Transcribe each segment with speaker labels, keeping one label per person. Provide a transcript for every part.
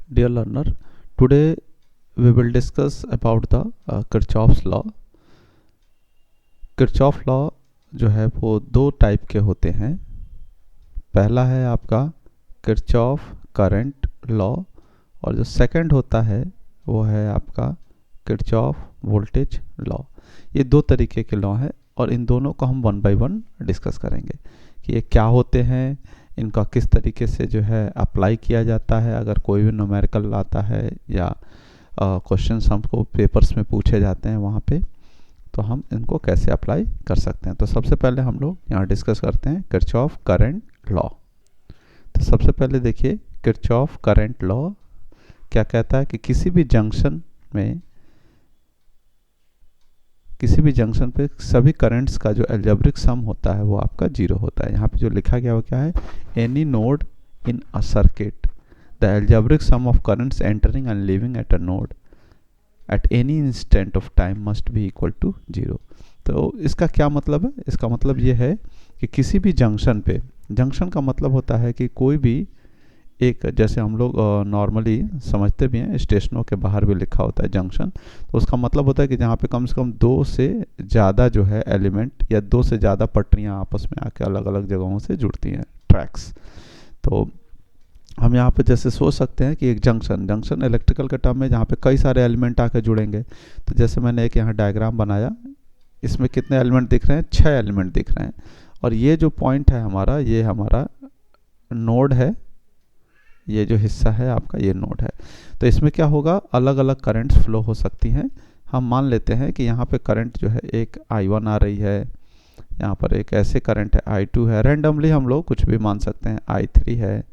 Speaker 1: Dear learner, today we will discuss about the Kirchhoff's law. Kirchhoff law जो है वो दो टाइप के होते हैं। पहला है आपका किरचॉफ करंट लॉ और जो सेकंड होता है वो है आपका किरचॉफ वोल्टेज लॉ। ये दो तरीके के लॉ हैं और इन दोनों को हम वन बाय वन डिस्कस करेंगे कि ये क्या होते हैं, इनका किस तरीके से जो है अप्लाई किया जाता है अगर कोई भी न्यूमेरिकल आता है या क्वेश्चंस हमको पेपर्स में पूछे जाते हैं वहाँ पे, तो हम इनको कैसे अप्लाई कर सकते हैं। तो सबसे पहले हम लोग यहाँ डिस्कस करते हैं किरचॉफ करंट लॉ। तो सबसे पहले देखिए किरचॉफ करंट लॉ क्या कहता है कि किसी भी जंक्शन पे सभी करंट्स का जो अलजेब्रिक सम होता है वो आपका जीरो होता है। यहाँ पे जो लिखा गया वो क्या है, any node in a circuit the algebraic sum of currents entering and leaving at a node at any instant of time must be equal to zero. तो इसका क्या मतलब है, इसका मतलब ये है कि किसी भी जंक्शन पे, जंक्शन का मतलब होता है कि कोई भी एक, जैसे हम लोग नॉर्मली समझते भी हैं स्टेशनों के बाहर भी लिखा होता है जंक्शन, तो उसका मतलब होता है कि जहाँ पे कम से कम दो से ज़्यादा जो है एलिमेंट या दो से ज़्यादा पटरियाँ आपस में आके अलग अलग जगहों से जुड़ती हैं, ट्रैक्स। तो हम यहाँ पे जैसे सोच सकते हैं कि एक जंक्शन इलेक्ट्रिकल के टर्म में जहाँ पे कई सारे एलिमेंट आके जुड़ेंगे। तो जैसे मैंने एक यहाँ डायग्राम बनाया, इसमें कितने एलिमेंट दिख रहे हैं, 6 एलिमेंट दिख रहे हैं और ये जो पॉइंट है हमारा, ये हमारा नोड है, ये जो हिस्सा है आपका ये नोड है। तो इसमें क्या होगा, अलग अलग करंट्स फ्लो हो सकती हैं। हम मान लेते हैं कि यहाँ पे करंट जो है एक I1 आ रही है, यहाँ पर एक ऐसे करंट है I2 है, रैंडमली हम लोग कुछ भी मान सकते हैं, I3 है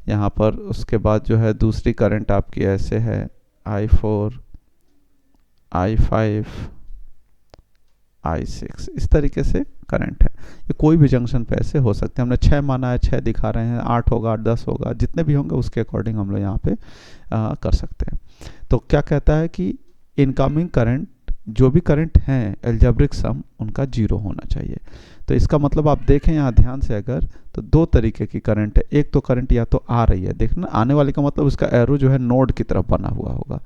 Speaker 1: यहाँ पर। उसके बाद जो है दूसरी करंट आपकी ऐसे है I4, I5, I6, इस तरीके से करंट है। ये कोई भी जंक्शन पे ऐसे हो सकते हैं। हमने 6 माना है, 6 दिखा रहे हैं, 8 होगा, 10 होगा, जितने भी होंगे उसके अकॉर्डिंग हम लोग यहाँ पे कर सकते हैं। तो क्या कहता है कि इनकमिंग करंट, जो भी करंट हैं अलजेब्रिक सम उनका जीरो होना चाहिए। तो इसका मतलब आप देखें यहाँ ध्यान से अगर, तो दो तरीके की करंट है। एक तो करंट या तो आ रही है, देखना आने वाली का मतलब उसका एरो जो है नोड की तरफ बना हुआ होगा।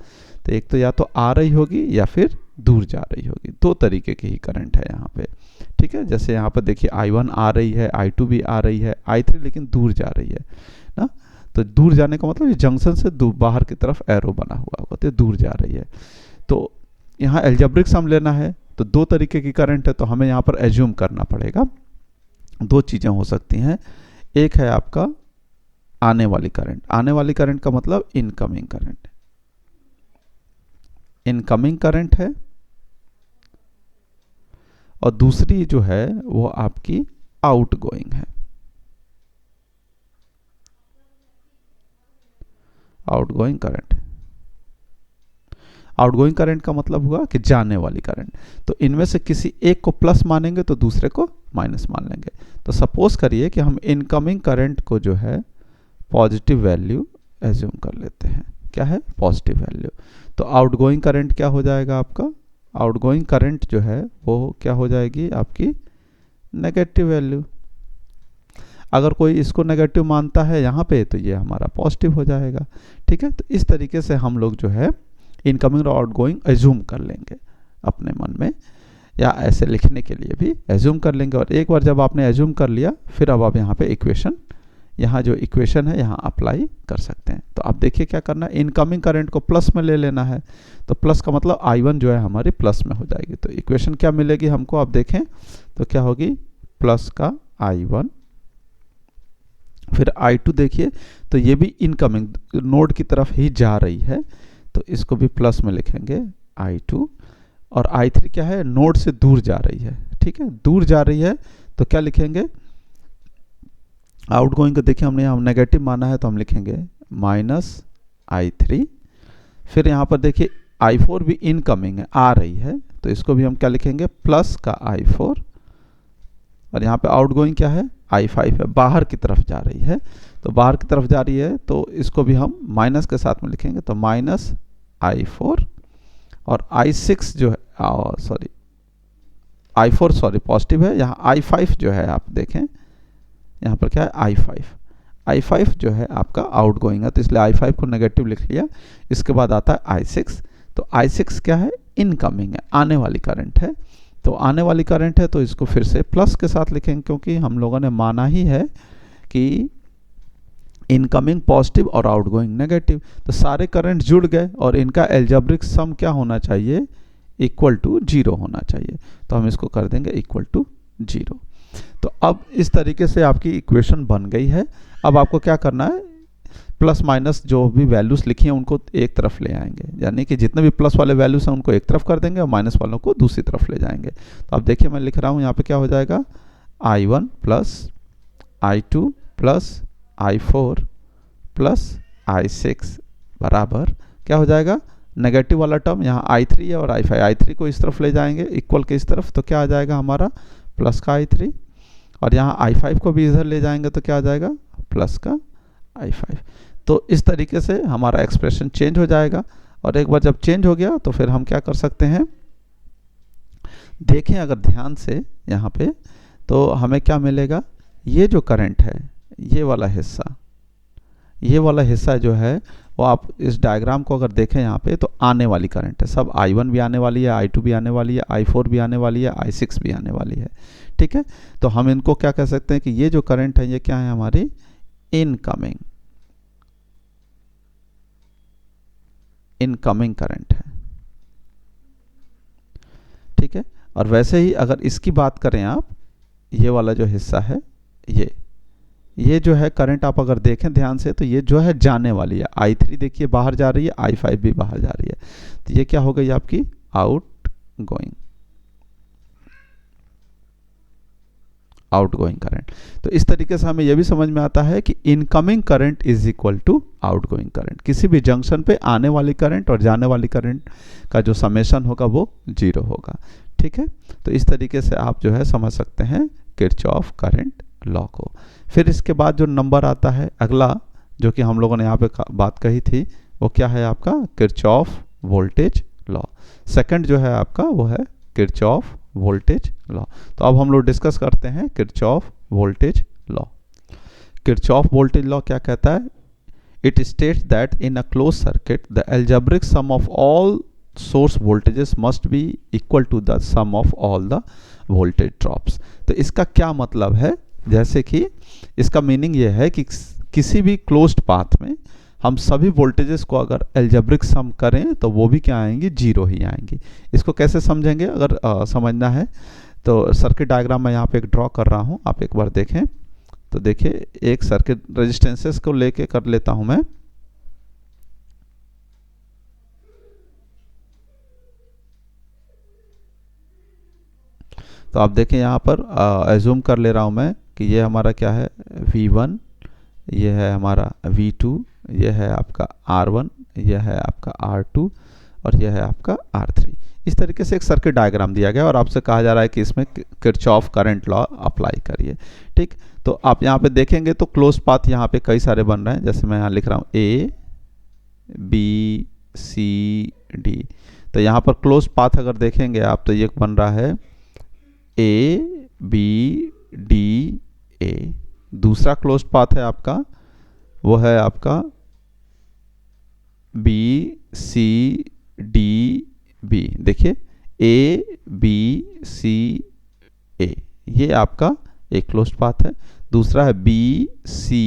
Speaker 1: तो एक तो या तो आ रही होगी या फिर दूर जा रही होगी, दो तरीके की ही करंट है यहाँ पे, ठीक है। जैसे यहाँ पर देखिए I1 आ रही है, I2 भी आ रही है, I3 लेकिन दूर जा रही है ना। तो दूर जाने का मतलब जंक्शन से बाहर की तरफ एरो बना हुआ होगा, तो दूर जा रही है। तो यहाँ अलजेब्रिक सम लेना है तो दो तरीके की करंट है, तो हमें यहाँ पर एज्यूम करना पड़ेगा। दो चीज़ें हो सकती हैं, एक है आपका आने वाली करंट, आने वाली करंट का मतलब इनकमिंग करंट, इनकमिंग करंट है, और दूसरी जो है वो आपकी आउटगोइंग है, आउटगोइंग करंट। आउटगोइंग करंट का मतलब हुआ कि जाने वाली करंट। तो इनमें से किसी एक को प्लस मानेंगे तो दूसरे को माइनस मान लेंगे। तो सपोज करिए कि हम इनकमिंग करंट को जो है पॉजिटिव वैल्यू एज्यूम कर लेते हैं। क्या है, पॉजिटिव वैल्यू। तो आउटगोइंग करंट क्या हो जाएगा आपका, आउटगोइंग करंट जो है वो क्या हो जाएगी आपकी नेगेटिव वैल्यू। अगर कोई इसको नेगेटिव मानता है यहाँ पे तो ये हमारा पॉजिटिव हो जाएगा, ठीक है। तो इस तरीके से हम लोग जो है इनकमिंग और आउटगोइंग एज्यूम कर लेंगे अपने मन में, या ऐसे लिखने के लिए भी एज्यूम कर लेंगे। और एक बार जब आपने एज्यूम कर लिया, फिर अब आप यहाँ पे इक्वेशन, यहाँ जो इक्वेशन है यहाँ अप्लाई कर सकते हैं। तो आप देखिए क्या करना है, इनकमिंग करंट को प्लस में ले लेना है। तो प्लस का मतलब I1 जो है हमारी प्लस में हो जाएगी। तो इक्वेशन क्या मिलेगी हमको, आप देखें तो क्या होगी, प्लस का I1, फिर I2 देखिए तो ये भी इनकमिंग नोड की तरफ ही जा रही है, तो इसको भी प्लस में लिखेंगे I2। और I3 क्या है, नोड से दूर जा रही है, ठीक है, दूर जा रही है, तो क्या लिखेंगे, आउटगोइंग को देखिए हमने यहाँ नेगेटिव माना है तो हम लिखेंगे माइनस I3। फिर यहाँ पर देखिए I4 भी इनकमिंग है, आ रही है, तो इसको भी हम क्या लिखेंगे, प्लस का I4। और यहाँ पे आउटगोइंग क्या है, I5 है, बाहर की तरफ जा रही है, तो बाहर की तरफ जा रही है तो इसको भी हम माइनस के साथ में लिखेंगे, तो माइनस I4। और I6 जो है सॉरी I4 पॉजिटिव है, यहाँ I5 जो है आप देखें यहाँ पर क्या है I5, I5 जो है आपका आउट गोइंग है, तो इसलिए I5 को नेगेटिव लिख लिया। इसके बाद आता है I6, तो I6 क्या है, इनकमिंग है, आने वाली करंट है। तो आने वाली करंट है तो इसको फिर से प्लस के साथ लिखेंगे, क्योंकि हम लोगों ने माना ही है कि इनकमिंग पॉजिटिव और आउटगोइंग नेगेटिव। तो सारे करंट जुड़ गए और इनका एल्जेब्रिक सम क्या होना चाहिए, इक्वल टू 0 होना चाहिए। तो हम इसको कर देंगे इक्वल टू 0। तो अब इस तरीके से आपकी इक्वेशन बन गई है। अब आपको क्या करना है, प्लस माइनस जो भी वैल्यूज लिखी हैं उनको एक तरफ ले आएंगे, यानी कि जितने भी प्लस वाले वैल्यूज हैं उनको एक तरफ कर देंगे और माइनस वालों को दूसरी तरफ ले जाएंगे। तो अब देखिए मैं लिख रहा हूँ यहाँ पे क्या हो जाएगा, I1 plus I2 plus I4 plus I6 बराबर क्या हो जाएगा, नेगेटिव वाला टर्म यहाँ I3 है और I5, I3 को इस तरफ ले जाएंगे इक्वल के इस तरफ, तो क्या आ जाएगा हमारा प्लस का I3, और यहाँ I5 को भी इधर ले जाएंगे तो क्या आ जाएगा प्लस का I5। तो इस तरीके से हमारा एक्सप्रेशन चेंज हो जाएगा। और एक बार जब चेंज हो गया तो फिर हम क्या कर सकते हैं, देखें अगर ध्यान से यहाँ पे, तो हमें क्या मिलेगा, ये जो करंट है ये वाला हिस्सा जो है वो आप इस डायग्राम को अगर देखें यहाँ पे, तो आने वाली करंट है, सब I1 भी आने वाली है, I2 भी आने वाली है, I4 भी आने वाली है, I6 भी आने वाली है। ठीक है, तो हम इनको क्या कह सकते हैं कि ये जो करंट है ये क्या है, हमारी इनकमिंग करंट है। ठीक है, और वैसे ही अगर इसकी बात करें आप, ये वाला जो हिस्सा है ये जो है करंट आप अगर देखें ध्यान से, तो ये जो है जाने वाली है, I3 देखिए बाहर जा रही है, I5 भी बाहर जा रही है, तो ये क्या हो गई आपकी आउटगोइंग करंट। तो इस तरीके से हमें यह भी समझ में आता है कि incoming current is equal to outgoing current. किसी भी जंक्शन पे आने वाली करंट और जाने वाली करंट का जो समेशन होगा वो 0 होगा। ठीक है, तो इस तरीके से आप जो है समझ सकते हैं किरचॉफ करंट लॉ को। फिर इसके बाद जो नंबर आता है अगला, जो कि हम लोगों ने यहाँ पे बात कही थी, वो क्या है आपका किरचॉफ वोल्टेज लॉ। सेकंड जो है आपका वो है किरचॉफ वोल्टेज लॉ। तो अब हम लोग डिस्कस करते हैं Kirchhoff voltage law. Kirchhoff voltage law क्या कहता है, it states that in a closed circuit the algebraic sum of all source voltages must be equal to the sum of all the voltage drops. तो इसका क्या मतलब है, जैसे कि इसका मीनिंग ये है कि किसी भी क्लोज्ड पाथ में हम सभी वोल्टेजेस को अगर एल्जेब्रिक सम करें तो वो भी क्या आएंगी, 0 ही आएंगी। इसको कैसे समझेंगे, अगर समझना है तो सर्किट डायग्राम मैं यहाँ पे एक ड्रॉ कर रहा हूँ, आप एक बार देखें। तो देखिए एक सर्किट रेजिस्टेंसेस को लेके कर लेता हूँ मैं। तो आप देखें यहाँ पर एज्यूम कर ले रहा हूँ मैं कि ये हमारा क्या है V1, ये है हमारा V2, ये है आपका R1, यह है आपका R2 और यह है आपका R3। इस तरीके से एक सर्किट डायग्राम दिया गया और आपसे कहा जा रहा है कि इसमें किरचॉफ करंट लॉ अप्लाई करिए। ठीक, तो आप यहाँ पे देखेंगे तो क्लोज पाथ यहाँ पे कई सारे बन रहे हैं, जैसे मैं यहाँ लिख रहा हूँ A B C D। तो यहाँ पर क्लोज पाथ अगर देखेंगे आप तो ये बन रहा है A B D A। दूसरा क्लोज पाथ है आपका, वो है आपका B C D B। देखिए A B C A, ये आपका एक क्लोज पाथ है। दूसरा है B C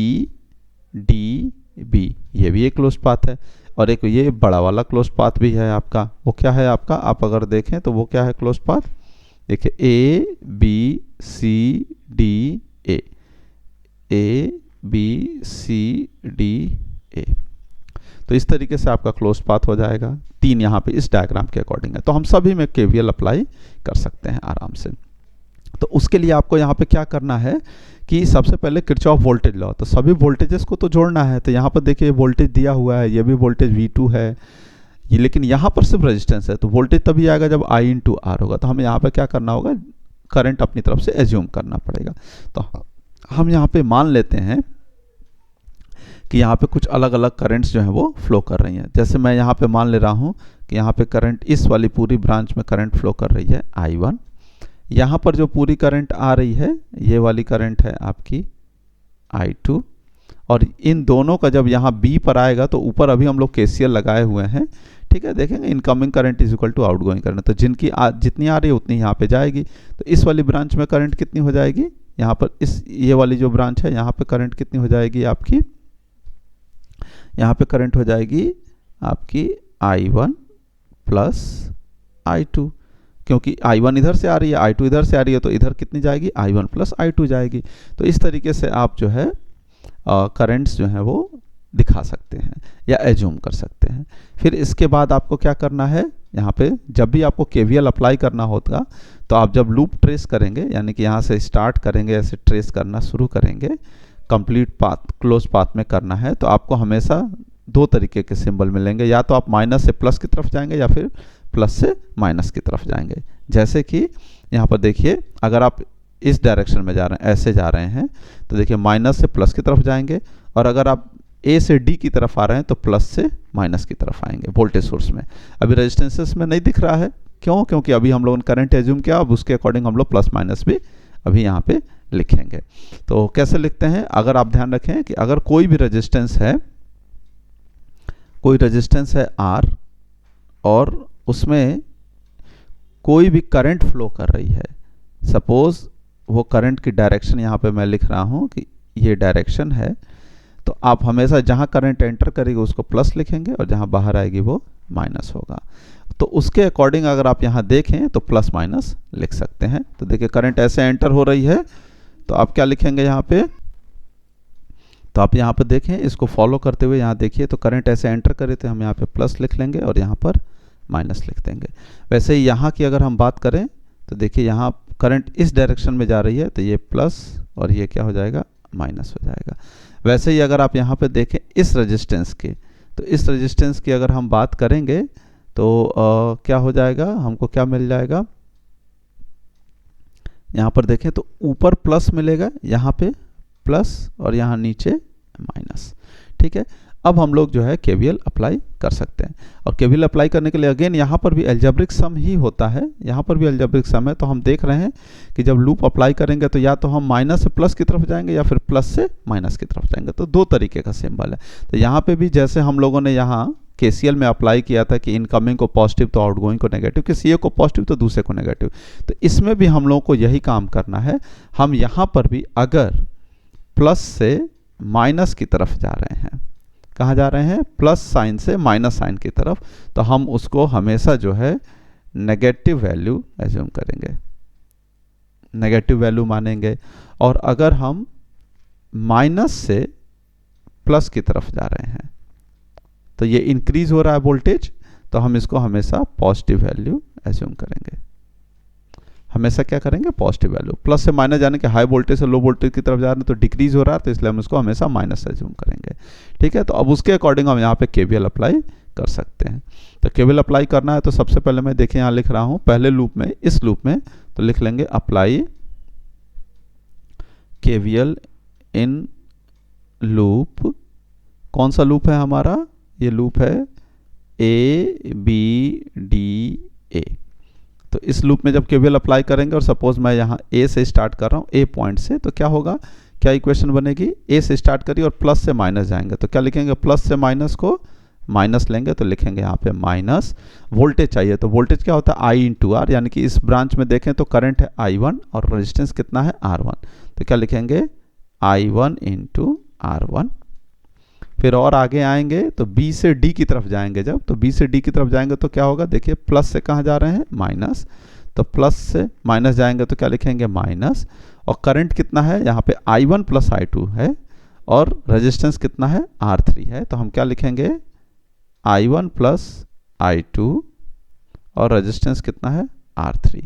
Speaker 1: D B, ये भी एक क्लोज पाथ है। और एक ये बड़ा वाला क्लोज पाथ भी है आपका, वो क्या है आपका, आप अगर देखें तो वो क्या है क्लोज पाथ, देखिए A B C D A, A B C D A। तो इस तरीके से आपका क्लोज पाथ हो जाएगा। 3 यहाँ पे इस डायग्राम के अकॉर्डिंग है, तो हम सभी में KVL अप्लाई कर सकते हैं आराम से। तो उसके लिए आपको यहाँ पे क्या करना है कि सबसे पहले किरचॉफ वोल्टेज लॉ, तो सभी वोल्टेजेस को तो जोड़ना है। तो यहाँ पर देखिए वोल्टेज दिया हुआ है, ये भी वोल्टेज V2 है, ये लेकिन यहाँ पर सिर्फ रेजिस्टेंस है, तो वोल्टेज तभी आएगा जब I × R होगा। तो हमें यहाँ पे क्या करना होगा, करंट अपनी तरफ से एज्यूम करना पड़ेगा। तो हम यहाँ पे मान लेते हैं कि यहाँ पे कुछ अलग अलग करंट्स जो हैं वो फ्लो कर रही हैं। जैसे मैं यहाँ पे मान ले रहा हूँ कि यहाँ पे करंट, इस वाली पूरी ब्रांच में करंट फ्लो कर रही है I1। यहाँ पर जो पूरी करंट आ रही है ये वाली करंट है आपकी I2, और इन दोनों का जब यहाँ बी पर आएगा तो ऊपर अभी हम लोग केसीएल लगाए हुए हैं, ठीक है। देखेंगे incoming current is equal to outgoing current, तो जितनी आ रही है उतनी यहाँ पे जाएगी। तो इस वाली ब्रांच में करंट कितनी हो जाएगी, यहाँ पर ये वाली जो ब्रांच है यहाँ पे करंट कितनी हो जाएगी आपकी, यहाँ पे करंट हो जाएगी आपकी I1 प्लस I2, क्योंकि I1 इधर से आ रही है, I2 इधर से आ रही है, तो इधर कितनी जाएगी, I1 प्लस I2 जाएगी। तो इस तरीके से आप जो है करंट्स जो है वो दिखा सकते हैं या एज्यूम कर सकते हैं। फिर इसके बाद आपको क्या करना है, यहाँ पे जब भी आपको KVL अप्लाई करना होगा तो आप जब लूप ट्रेस करेंगे, यानी कि यहाँ से स्टार्ट करेंगे, ऐसे ट्रेस करना शुरू करेंगे, कंप्लीट पाथ क्लोज पाथ में करना है, तो आपको हमेशा दो तरीके के सिंबल मिलेंगे, या तो आप माइनस से प्लस की तरफ जाएंगे या फिर प्लस से माइनस की तरफ जाएंगे। जैसे कि यहाँ पर देखिए, अगर आप इस डायरेक्शन में जा रहे हैं, ऐसे जा रहे हैं, तो देखिए माइनस से प्लस की तरफ जाएंगे, और अगर आप ए से डी की तरफ आ रहे हैं तो प्लस से माइनस की तरफ आएंगे वोल्टेज सोर्स में। अभी रेजिस्टेंसेस में नहीं दिख रहा है, क्यों, क्योंकि अभी हम लोगों ने करंट एज्यूम किया, अब उसके अकॉर्डिंग हम लोग प्लस माइनस भी अभी यहाँ पे लिखेंगे। तो कैसे लिखते हैं, अगर आप ध्यान रखें कि अगर कोई भी रेजिस्टेंस है, कोई रेजिस्टेंस है R और उसमें कोई भी करंट फ्लो कर रही है, सपोज वो करंट की डायरेक्शन यहाँ पे मैं लिख रहा हूँ कि ये डायरेक्शन है, तो आप हमेशा जहाँ करंट एंटर करेगी उसको प्लस लिखेंगे और जहाँ बाहर आएगी वो माइनस होगा। तो उसके अकॉर्डिंग अगर आप यहाँ देखें तो प्लस माइनस लिख सकते हैं। तो देखिए करंट ऐसे एंटर हो रही है, तो आप क्या लिखेंगे यहाँ पे, तो आप यहाँ पर देखें, इसको फॉलो करते हुए यहाँ देखिए, तो करंट ऐसे एंटर करे तो हम यहाँ पे प्लस लिख लेंगे और यहाँ पर माइनस लिख देंगे। वैसे ही यहाँ की अगर हम बात करें तो देखिए यहाँ करंट इस डायरेक्शन में जा रही है, तो ये प्लस और ये क्या हो जाएगा, माइनस हो जाएगा। वैसे ही अगर आप यहाँ पे देखें इस रेजिस्टेंस के, तो इस रेजिस्टेंस की अगर हम बात करेंगे तो क्या हो जाएगा, हमको क्या मिल जाएगा, यहाँ पर देखें तो ऊपर प्लस मिलेगा, यहाँ पे प्लस और यहाँ नीचे माइनस, ठीक है। अब हम लोग जो है KVL अप्लाई कर सकते हैं, और KVL अप्लाई करने के लिए अगेन यहाँ पर भी अलजेब्रिक सम ही होता है, यहाँ पर भी अलजेब्रिक सम है। तो हम देख रहे हैं कि जब लूप अप्लाई करेंगे तो या तो हम माइनस से प्लस की तरफ जाएंगे या फिर प्लस से माइनस की तरफ जाएंगे, तो दो तरीके का सिंबल है। तो यहाँ पे भी जैसे हम लोगों ने यहाँ KCL में अप्लाई किया था कि इनकमिंग को पॉजिटिव तो आउटगोइंग को नेगेटिव, किसी एक को पॉजिटिव तो दूसरे को नेगेटिव, तो इसमें भी हम लोगों को यही काम करना है। हम यहाँ पर भी अगर प्लस से माइनस की तरफ जा रहे हैं, कहाँ जा रहे हैं, प्लस साइन से माइनस साइन की तरफ, तो हम उसको हमेशा जो है नेगेटिव वैल्यू एज्यूम करेंगे, नेगेटिव वैल्यू मानेंगे। और अगर हम माइनस से प्लस की तरफ जा रहे हैं तो ये इंक्रीज हो रहा है वोल्टेज, तो हम इसको हमेशा पॉजिटिव वैल्यू एज्यूम करेंगे, हमेशा क्या करेंगे, पॉजिटिव वैल्यू। प्लस से माइनस जाने के हाई वोल्टेज से लो वोल्टेज की तरफ जा रहे हैं तो डिक्रीज हो रहा है, तो इसलिए हम इसको हमेशा माइनस एज्यूम करेंगे, ठीक है। तो अब उसके अकॉर्डिंग हम यहाँ पे KVL अप्लाई कर सकते हैं। तो KVL अप्लाई करना है तो सबसे पहले मैं देखिए यहाँ लिख रहा हूँ, पहले लूप में, इस लूप में तो लिख लेंगे अप्लाई KVL इन लूप। कौन सा लूप है हमारा, ये लूप है ABDA। तो इस लूप में जब KVL अप्लाई करेंगे और सपोज मैं यहाँ A से स्टार्ट कर रहा हूँ, A पॉइंट से, तो क्या होगा, क्या इक्वेशन बनेगी, A से स्टार्ट करिए और प्लस से माइनस जाएंगे, तो क्या लिखेंगे, प्लस से माइनस को माइनस लेंगे, तो लिखेंगे यहाँ पे माइनस। वोल्टेज चाहिए, तो वोल्टेज क्या होता है, I इंटू आर, यानी कि इस ब्रांच में देखें तो करंट है I1 और रेजिस्टेंस कितना है R1, तो क्या लिखेंगे I1 इंटू R1। फिर और आगे आएंगे तो B से D की तरफ जाएंगे, जब तो B से D की तरफ जाएंगे तो क्या होगा, देखिए प्लस से कहाँ जा रहे हैं, माइनस, तो प्लस से माइनस जाएंगे तो क्या लिखेंगे, माइनस। और करंट कितना है यहाँ पे, I1 प्लस I2 है, और रेजिस्टेंस कितना है, R3 है, तो हम क्या लिखेंगे, I1 प्लस I2 और रेजिस्टेंस कितना है, R3।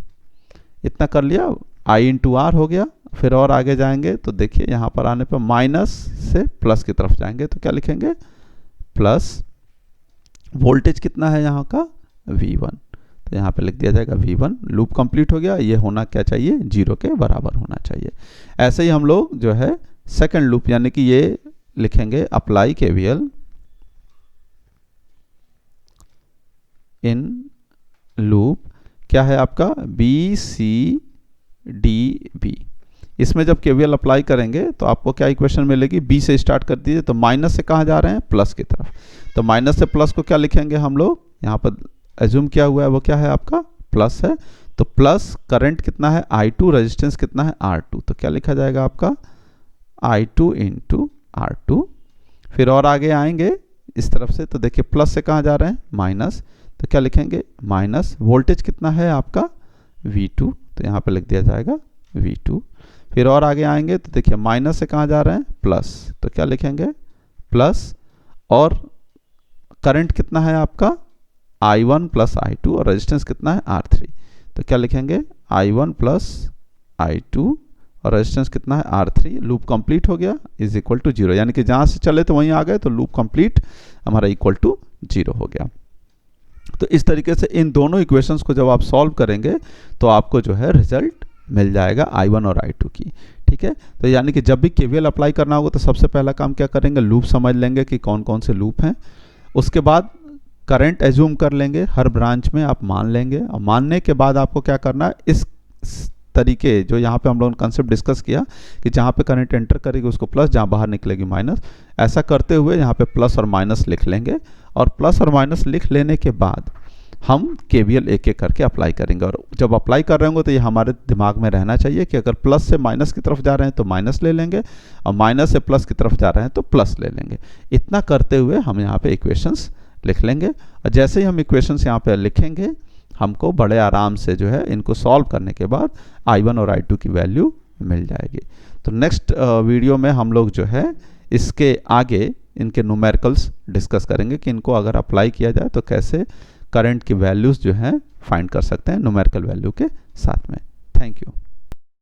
Speaker 1: इतना कर लिया, I इंटू आर हो गया। फिर और आगे जाएंगे तो देखिए यहाँ पर आने पर माइनस से प्लस की तरफ जाएंगे तो क्या लिखेंगे, प्लस। वोल्टेज कितना है यहाँ का, V1, तो यहाँ पे लिख दिया जाएगा V1। लूप कंप्लीट हो गया, ये होना क्या चाहिए, 0 के बराबर होना चाहिए। ऐसे ही हम लोग जो है सेकंड लूप, यानी कि ये लिखेंगे अप्लाई KVL इन लूप, क्या है आपका, BCDB। इसमें जब केवीएल अप्लाई करेंगे तो आपको क्या इक्वेशन मिलेगी, बी से स्टार्ट कर दीजिए, तो माइनस से कहाँ जा रहे हैं, प्लस की तरफ, तो माइनस से प्लस को क्या लिखेंगे हम लोग, यहाँ पर एज्यूम किया हुआ है वो क्या है आपका प्लस है, तो प्लस करंट कितना है I2, रेजिस्टेंस कितना है R2, तो क्या लिखा जाएगा आपका I2 इंटू R2। फिर और आगे आएंगे इस तरफ से, तो देखिए प्लस से कहाँ जा रहे हैं, माइनस, तो क्या लिखेंगे माइनस, वोल्टेज कितना है आपका V2, तो यहाँ पे लिख दिया जाएगा V2। फिर और आगे आएंगे तो देखिए माइनस से कहाँ जा रहे हैं, प्लस, तो क्या लिखेंगे प्लस, और करंट कितना है आपका I1 प्लस I2, और रेजिस्टेंस कितना है R3, तो क्या लिखेंगे I1 प्लस I2 और रेजिस्टेंस कितना है R3। लूप कंप्लीट हो गया, इज इक्वल टू 0, यानी कि जहाँ से चले तो वहीं आ गए, तो लूप कंप्लीट हमारा इक्वल टू 0 हो गया। तो इस तरीके से इन दोनों इक्वेशंस को जब आप सॉल्व करेंगे तो आपको जो है रिजल्ट मिल जाएगा I1 और I2 की, ठीक है। तो यानी कि जब भी केवीएल अप्लाई करना होगा तो सबसे पहला काम क्या करेंगे, लूप समझ लेंगे कि कौन कौन से लूप हैं, उसके बाद करंट एज्यूम कर लेंगे, हर ब्रांच में आप मान लेंगे, और मानने के बाद आपको क्या करना है, इस तरीके जो यहाँ पे हम लोगों ने कंसेप्ट डिस्कस किया कि जहाँ पे करंट एंटर करेगी उसको प्लस, जहाँ बाहर निकलेगी माइनस, ऐसा करते हुए यहाँ पे प्लस और माइनस लिख लेंगे, और प्लस और माइनस लिख लेने के बाद हम केवीएल एक एक करके अप्लाई करेंगे। और जब अप्लाई कर रहे होंगे तो ये हमारे दिमाग में रहना चाहिए कि अगर प्लस से माइनस की तरफ जा रहे हैं तो माइनस ले लेंगे, और माइनस से प्लस की तरफ जा रहे हैं तो प्लस ले लेंगे। इतना करते हुए हम यहाँ पे इक्वेशंस लिख लेंगे, और जैसे ही हम इक्वेशंस यहाँ पे लिखेंगे हमको बड़े आराम से जो है इनको सॉल्व करने के बाद I1 और I2 की वैल्यू मिल जाएगी। तो नेक्स्ट वीडियो में हम लोग जो है इसके आगे इनके न्यूमेरिकल्स डिस्कस करेंगे कि इनको अगर अप्लाई किया जाए तो कैसे करंट की वैल्यूज़ जो हैं फाइंड कर सकते हैं न्यूमेरिकल वैल्यू के साथ में। Thank you.